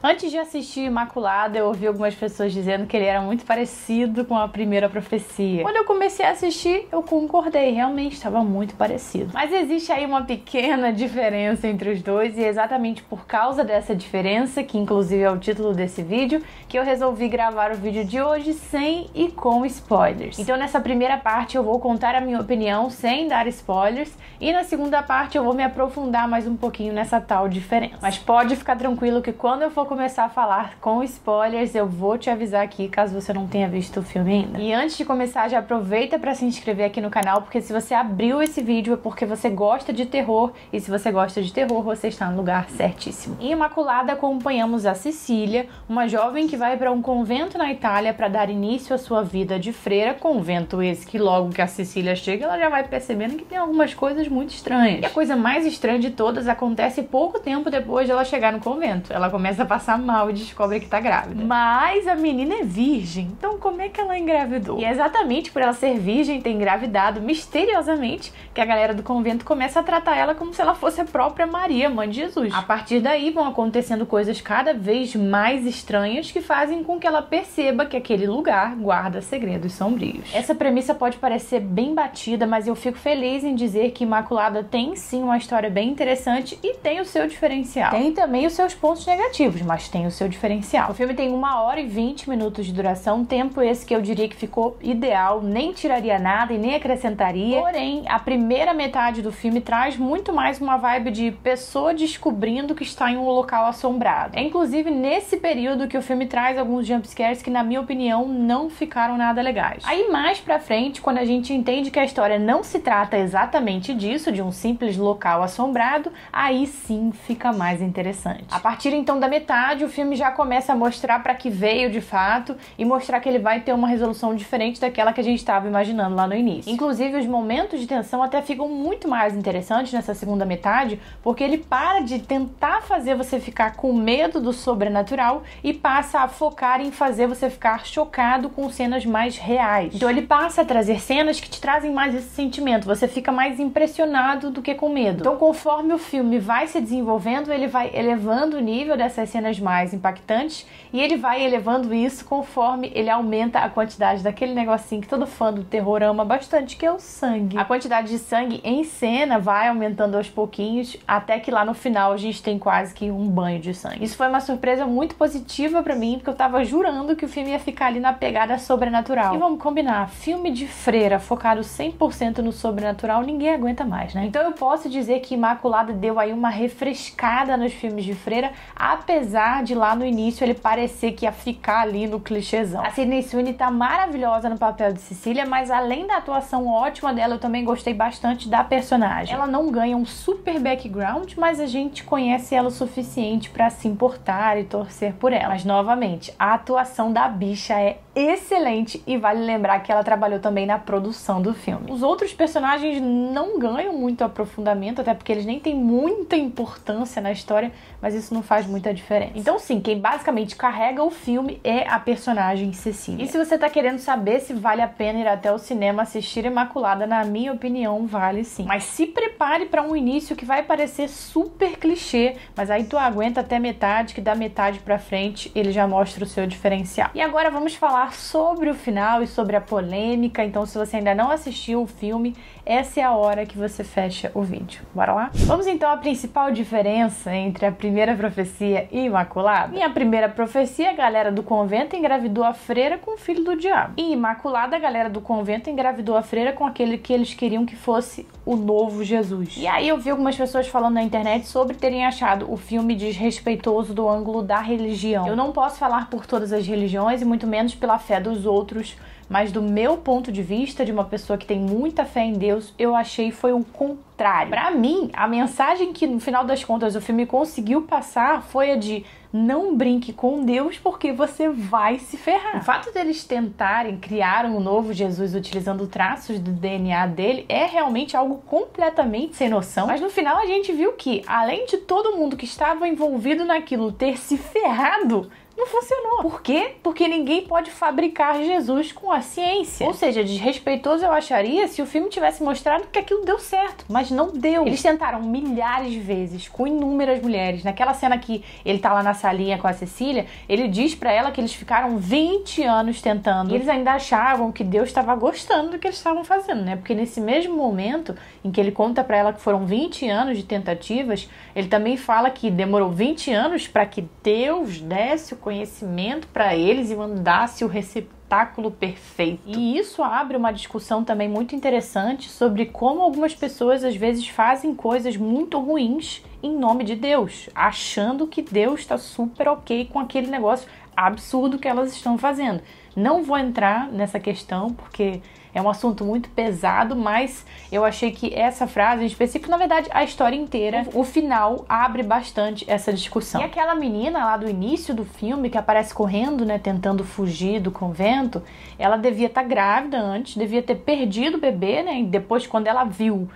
Antes de assistir Imaculada, eu ouvi algumas pessoas dizendo que ele era muito parecido com a primeira profecia. Quando eu comecei a assistir, eu concordei, realmente estava muito parecido. Mas existe aí uma pequena diferença entre os dois e é exatamente por causa dessa diferença, que inclusive é o título desse vídeo, que eu resolvi gravar o vídeo de hoje sem e com spoilers. Então nessa primeira parte eu vou contar a minha opinião sem dar spoilers e na segunda parte eu vou me aprofundar mais um pouquinho nessa tal diferença. Mas pode ficar tranquilo que quando eu for começar a falar com spoilers, eu vou te avisar aqui caso você não tenha visto o filme ainda. E antes de começar, já aproveita para se inscrever aqui no canal, porque se você abriu esse vídeo é porque você gosta de terror, e se você gosta de terror, você está no lugar certíssimo. Em Imaculada, acompanhamos a Cecília, uma jovem que vai para um convento na Itália para dar início à sua vida de freira, convento esse que logo que a Cecília chega, ela já vai percebendo que tem algumas coisas muito estranhas. E a coisa mais estranha de todas acontece pouco tempo depois de ela chegar no convento. Ela começa a passar mal e descobre que tá grávida. Mas a menina é virgem, então como é que ela engravidou? E é exatamente por ela ser virgem e ter engravidado misteriosamente que a galera do convento começa a tratar ela como se ela fosse a própria Maria, mãe de Jesus. A partir daí vão acontecendo coisas cada vez mais estranhas que fazem com que ela perceba que aquele lugar guarda segredos sombrios. Essa premissa pode parecer bem batida, mas eu fico feliz em dizer que Imaculada tem sim uma história bem interessante e tem o seu diferencial. Tem também os seus pontos negativos, mas tem o seu diferencial. O filme tem 1h20 de duração, tempo esse que eu diria que ficou ideal, nem tiraria nada e nem acrescentaria. Porém, a primeira metade do filme traz muito mais uma vibe de pessoa descobrindo que está em um local assombrado. É inclusive nesse período que o filme traz alguns jumpscares que, na minha opinião, não ficaram nada legais. Aí mais pra frente, quando a gente entende que a história não se trata exatamente disso, de um simples local assombrado, aí sim fica mais interessante. A partir então da metade, o filme já começa a mostrar para que veio de fato e mostrar que ele vai ter uma resolução diferente daquela que a gente estava imaginando lá no início. Inclusive, os momentos de tensão até ficam muito mais interessantes nessa segunda metade, porque ele para de tentar fazer você ficar com medo do sobrenatural e passa a focar em fazer você ficar chocado com cenas mais reais. Então ele passa a trazer cenas que te trazem mais esse sentimento, você fica mais impressionado do que com medo. Então conforme o filme vai se desenvolvendo, ele vai elevando o nível dessas cenas mais impactantes e ele vai elevando isso conforme ele aumenta a quantidade daquele negocinho que todo fã do terror ama bastante, que é o sangue. A quantidade de sangue em cena vai aumentando aos pouquinhos, até que lá no final a gente tem quase que um banho de sangue. Isso foi uma surpresa muito positiva pra mim, porque eu tava jurando que o filme ia ficar ali na pegada sobrenatural. E vamos combinar, filme de freira focado 100% no sobrenatural, ninguém aguenta mais, né? Então eu posso dizer que Imaculada deu aí uma refrescada nos filmes de freira, apesar de lá no início ele parecer que ia ficar ali no clichêzão. A Sydney Sweeney tá maravilhosa no papel de Cecília, mas além da atuação ótima dela, eu também gostei bastante da personagem. Ela não ganha um super background, mas a gente conhece ela o suficiente pra se importar e torcer por ela. Mas novamente, a atuação da bicha é excelente e vale lembrar que ela trabalhou também na produção do filme. Os outros personagens não ganham muito aprofundamento, até porque eles nem têm muita importância na história, mas isso não faz muita diferença. Então sim, quem basicamente carrega o filme é a personagem Cecília. E se você tá querendo saber se vale a pena ir até o cinema assistir Imaculada, na minha opinião, vale sim. Mas se prepare para um início que vai parecer super clichê, mas aí tu aguenta até metade, que da metade pra frente ele já mostra o seu diferencial. E agora vamos falar sobre o final e sobre a polêmica, então se você ainda não assistiu o filme, essa é a hora que você fecha o vídeo. Bora lá? Vamos então à principal diferença entre a primeira profecia e Imaculada. Em a primeira profecia, a galera do convento engravidou a freira com o filho do diabo. Em Imaculada, a galera do convento engravidou a freira com aquele que eles queriam que fosse o novo Jesus. E aí eu vi algumas pessoas falando na internet sobre terem achado o filme desrespeitoso do ângulo da religião. Eu não posso falar por todas as religiões e muito menos pela fé dos outros, mas do meu ponto de vista, de uma pessoa que tem muita fé em Deus, eu achei foi o contrário. Pra mim, a mensagem que no final das contas o filme conseguiu passar foi a de não brinque com Deus porque você vai se ferrar. O fato deles tentarem criar um novo Jesus utilizando traços do DNA dele é realmente algo completamente sem noção, mas no final a gente viu que, além de todo mundo que estava envolvido naquilo ter se ferrado, Não funcionou. Por quê? Porque ninguém pode fabricar Jesus com a ciência. Ou seja, desrespeitoso eu acharia se o filme tivesse mostrado que aquilo deu certo, mas não deu. Eles tentaram milhares de vezes, com inúmeras mulheres. Naquela cena que ele tá lá na salinha com a Cecília, ele diz pra ela que eles ficaram 20 anos tentando. E eles ainda achavam que Deus estava gostando do que eles estavam fazendo, né? Porque nesse mesmo momento em que ele conta pra ela que foram 20 anos de tentativas, ele também fala que demorou 20 anos para que Deus desse o conhecimento para eles e mandasse o receptáculo perfeito. E isso abre uma discussão também muito interessante sobre como algumas pessoas às vezes fazem coisas muito ruins em nome de Deus, achando que Deus está super ok com aquele negócio absurdo que elas estão fazendo. Não vou entrar nessa questão porque é um assunto muito pesado, mas eu achei que essa frase em específico, na verdade, a história inteira, o final abre bastante essa discussão. E aquela menina lá do início do filme que aparece correndo, né, tentando fugir do convento, ela devia estar grávida antes, devia ter perdido o bebê, né, e depois quando ela viu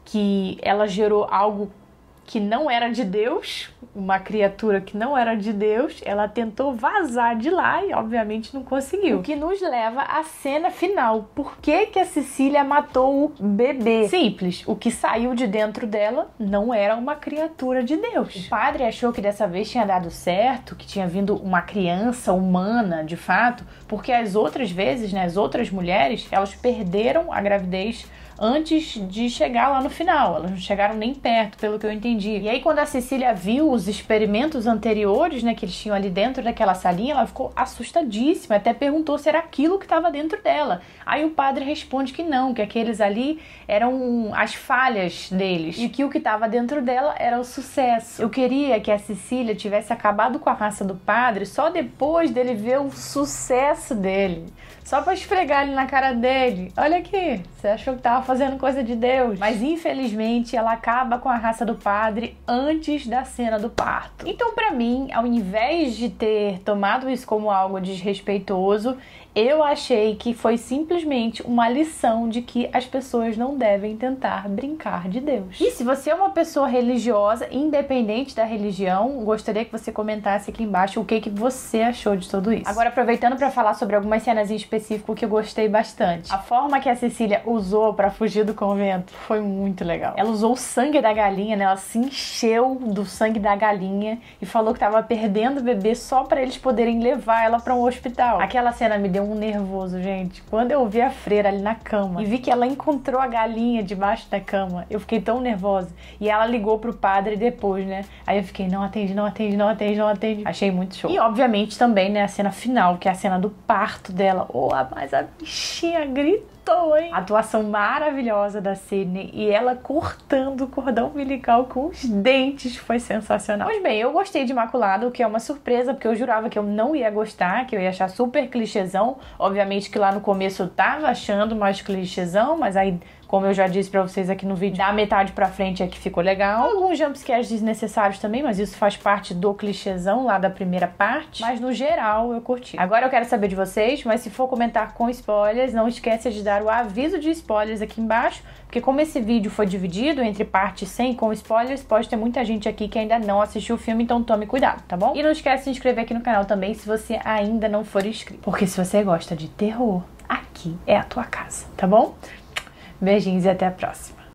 que ela gerou algo que não era de Deus, uma criatura que não era de Deus, ela tentou vazar de lá e obviamente não conseguiu. O que nos leva à cena final. Por que que a Cecília matou o bebê? Simples, o que saiu de dentro dela não era uma criatura de Deus. O padre achou que dessa vez tinha dado certo, que tinha vindo uma criança humana de fato, porque as outras vezes, né, as outras mulheres, elas perderam a gravidez antes de chegar lá no final. Elas não chegaram nem perto, pelo que eu entendi. E aí quando a Cecília viu os experimentos anteriores, né, que eles tinham ali dentro daquela salinha, ela ficou assustadíssima, até perguntou se era aquilo que estava dentro dela. Aí o padre responde que não, que aqueles ali eram as falhas deles e que o que estava dentro dela era o sucesso. Eu queria que a Cecília tivesse acabado com a raça do padre só depois dele ver o sucesso dele. Só pra esfregar ali na cara dele. Olha aqui, você achou que tava fazendo coisa de Deus. Mas infelizmente ela acaba com a raça do padre antes da cena do parto. Então pra mim, ao invés de ter tomado isso como algo desrespeitoso, eu achei que foi simplesmente uma lição de que as pessoas não devem tentar brincar de Deus. E se você é uma pessoa religiosa, independente da religião, gostaria que você comentasse aqui embaixo o que você achou de tudo isso. Agora, aproveitando para falar sobre algumas cenas em específico que eu gostei bastante. A forma que a Cecília usou para fugir do convento foi muito legal. Ela usou o sangue da galinha, né? Ela se encheu do sangue da galinha e falou que estava perdendo o bebê só para eles poderem levar ela para um hospital. Aquela cena me deu um nervoso, gente. Quando eu vi a freira ali na cama e vi que ela encontrou a galinha debaixo da cama, eu fiquei tão nervosa. E ela ligou pro padre depois, né? Aí eu fiquei, não atende, não atende, não atende, não atende. Achei muito show. E obviamente também, né, a cena final, que é a cena do parto dela. Oh, mas a bichinha gritou, hein? Atuação maravilhosa da Sidney e ela cortando o cordão umbilical com os dentes foi sensacional. Pois bem, eu gostei de Imaculada, o que é uma surpresa, porque eu jurava que eu não ia gostar, que eu ia achar super clichêzão. Obviamente que lá no começo eu tava achando mais clichêzão, mas aí, como eu já disse pra vocês aqui no vídeo, da metade pra frente é que ficou legal. Alguns jumpscares desnecessários também, mas isso faz parte do clichêzão lá da primeira parte. Mas no geral eu curti. Agora eu quero saber de vocês, mas se for comentar com spoilers, não esqueça de dar o aviso de spoilers aqui embaixo, porque como esse vídeo foi dividido entre parte sem e com spoilers, pode ter muita gente aqui que ainda não assistiu o filme, então tome cuidado, tá bom? E não esquece de se inscrever aqui no canal também se você ainda não for inscrito. Porque se você gosta de terror, aqui é a tua casa, tá bom? Beijinhos e até a próxima.